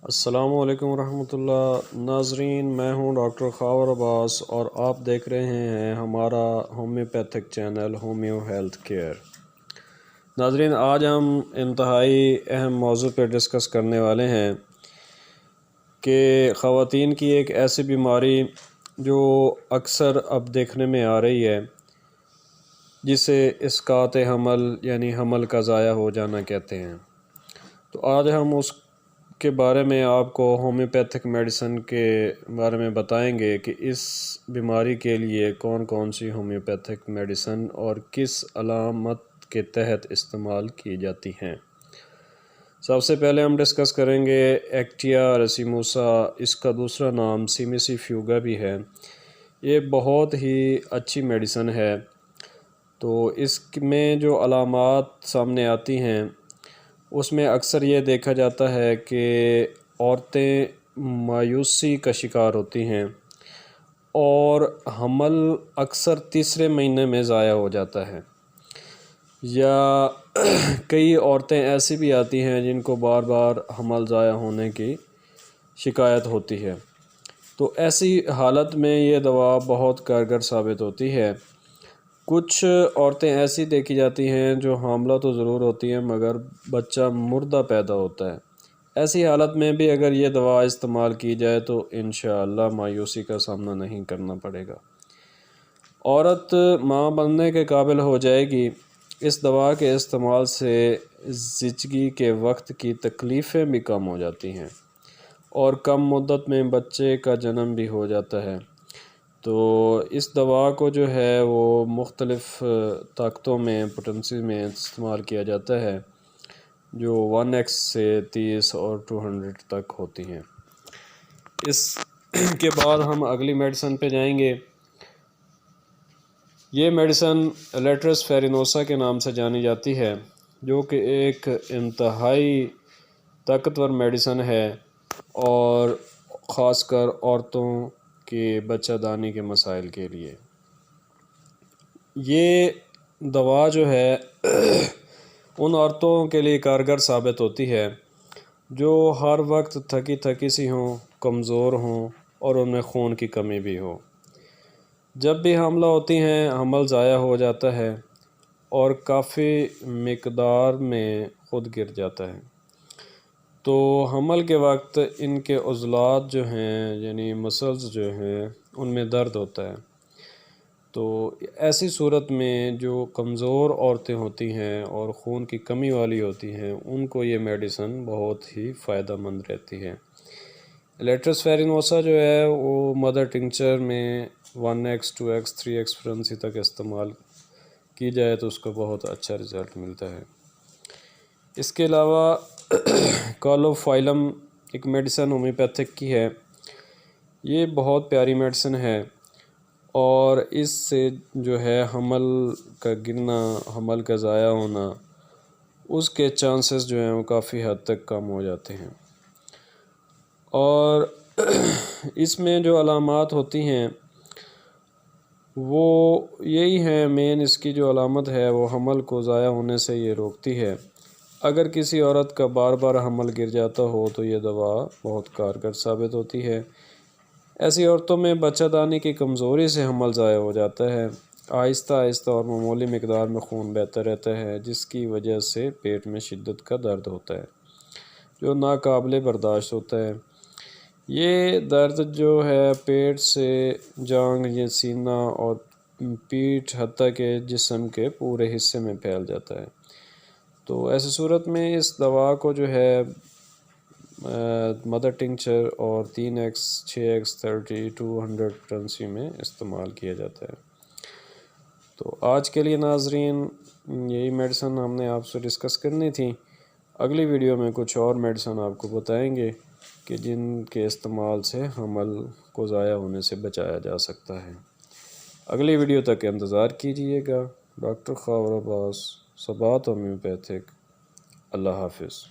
السلام علیکم ورحمۃ اللہ ناظرین، میں ہوں ڈاکٹر خاور عباس اور آپ دیکھ رہے ہیں ہمارا homeopathic channel homeo health care. ناظرین، آج ہم انتہائی اہم موضوع پہ ڈسکس کرنے والے ہیں کہ خواتین کی ایک ایسی بیماری جو اکثر اب دیکھنے میں آ رہی ہے، جسے اسقاط حمل یعنی حمل کا ضائع ہو جانا کہتے ہیں۔ تو آج ہم اس کے بارے میں آپ کو ہومیوپیتھک میڈیسن کے بارے میں بتائیں گے کہ اس بیماری کے لیے کون کون سی ہومیوپیتھک میڈیسن اور کس علامت کے تحت استعمال کی جاتی ہیں۔ سب سے پہلے ہم ڈسکس کریں گے ایکٹیا رسیموسا، اس کا دوسرا نام سیمیسی فیوگا بھی ہے۔ یہ بہت ہی اچھی میڈیسن ہے۔ تو اس میں جو علامات سامنے آتی ہیں اس میں اکثر یہ دیکھا جاتا ہے کہ عورتیں مایوسی کا شکار ہوتی ہیں اور حمل اکثر تیسرے مہینے میں ضائع ہو جاتا ہے، یا کئی عورتیں ایسی بھی آتی ہیں جن کو بار بار حمل ضائع ہونے کی شکایت ہوتی ہے۔ تو ایسی حالت میں یہ دوا بہت کارگر ثابت ہوتی ہے۔ کچھ عورتیں ایسی دیکھی جاتی ہیں جو حاملہ تو ضرور ہوتی ہیں مگر بچہ مردہ پیدا ہوتا ہے۔ ایسی حالت میں بھی اگر یہ دوا استعمال کی جائے تو انشاءاللہ مایوسی کا سامنا نہیں کرنا پڑے گا۔ عورت ماں بننے کے قابل ہو جائے گی۔ اس دوا کے استعمال سے زچگی کے وقت کی تکلیفیں بھی کم ہو جاتی ہیں اور کم مدت میں بچے کا جنم بھی ہو جاتا ہے۔ تو اس دوا کو جو ہے وہ مختلف طاقتوں میں پوٹنسی میں استعمال کیا جاتا ہے، جو 1x سے 30 اور 200 تک ہوتی ہیں۔ اس کے بعد ہم اگلی میڈیسن پہ جائیں گے۔ یہ میڈیسن لیٹرس فیرینوسا کے نام سے جانی جاتی ہے، جو کہ ایک انتہائی طاقتور میڈیسن ہے اور خاص کر عورتوں کے بچہ دانی کے مسائل کے لیے۔ یہ دوا جو ہے ان عورتوں کے لیے کارگر ثابت ہوتی ہے جو ہر وقت تھکی تھکی سی ہوں، کمزور ہوں اور ان میں خون کی کمی بھی ہو۔ جب بھی حاملہ ہوتی ہیں حمل ضائع ہو جاتا ہے اور کافی مقدار میں خود گر جاتا ہے۔ تو حمل کے وقت ان کے عضلات جو ہیں یعنی مسلز جو ہیں ان میں درد ہوتا ہے۔ تو ایسی صورت میں جو کمزور عورتیں ہوتی ہیں اور خون کی کمی والی ہوتی ہیں ان کو یہ میڈیسن بہت ہی فائدہ مند رہتی ہے۔ لیٹرس فیرینوسا جو ہے وہ مدر ٹنکچر میں 1x 2x 3x فرنسی تک استعمال کی جائے تو اس کو بہت اچھا رزلٹ ملتا ہے۔ اس کے علاوہ کالوفائلم ایک میڈیسن ہومیوپیتھک کی ہے۔ یہ بہت پیاری میڈیسن ہے اور اس سے جو ہے حمل کا گرنا، حمل کا ضائع ہونا، اس کے چانسز جو ہیں وہ کافی حد تک کم ہو جاتے ہیں۔ اور اس میں جو علامات ہوتی ہیں وہ یہی ہیں، مین اس کی جو علامت ہے وہ حمل کو ضائع ہونے سے یہ روکتی ہے۔ اگر کسی عورت کا بار بار حمل گر جاتا ہو تو یہ دوا بہت کارگر ثابت ہوتی ہے۔ ایسی عورتوں میں بچہ دانی کی کمزوری سے حمل ضائع ہو جاتا ہے۔ آہستہ آہستہ اور معمولی مقدار میں خون بہتا رہتا ہے، جس کی وجہ سے پیٹ میں شدت کا درد ہوتا ہے جو ناقابل برداشت ہوتا ہے۔ یہ درد جو ہے پیٹ سے جانگ یا سینہ اور پیٹھ حتیٰ کہ جسم کے پورے حصے میں پھیل جاتا ہے۔ تو ایسی صورت میں اس دوا کو جو ہے مدر ٹنکچر اور 3x 6x 30 200 فرنسی میں استعمال کیا جاتا ہے۔ تو آج کے لیے ناظرین یہی میڈیسن ہم نے آپ سے ڈسکس کرنی تھی۔ اگلی ویڈیو میں کچھ اور میڈیسن آپ کو بتائیں گے کہ جن کے استعمال سے حمل کو ضائع ہونے سے بچایا جا سکتا ہے۔ اگلی ویڈیو تک انتظار کیجیے گا۔ ڈاکٹر خاور عباس، ثبات ہومیوپیتھک۔ اللہ حافظ۔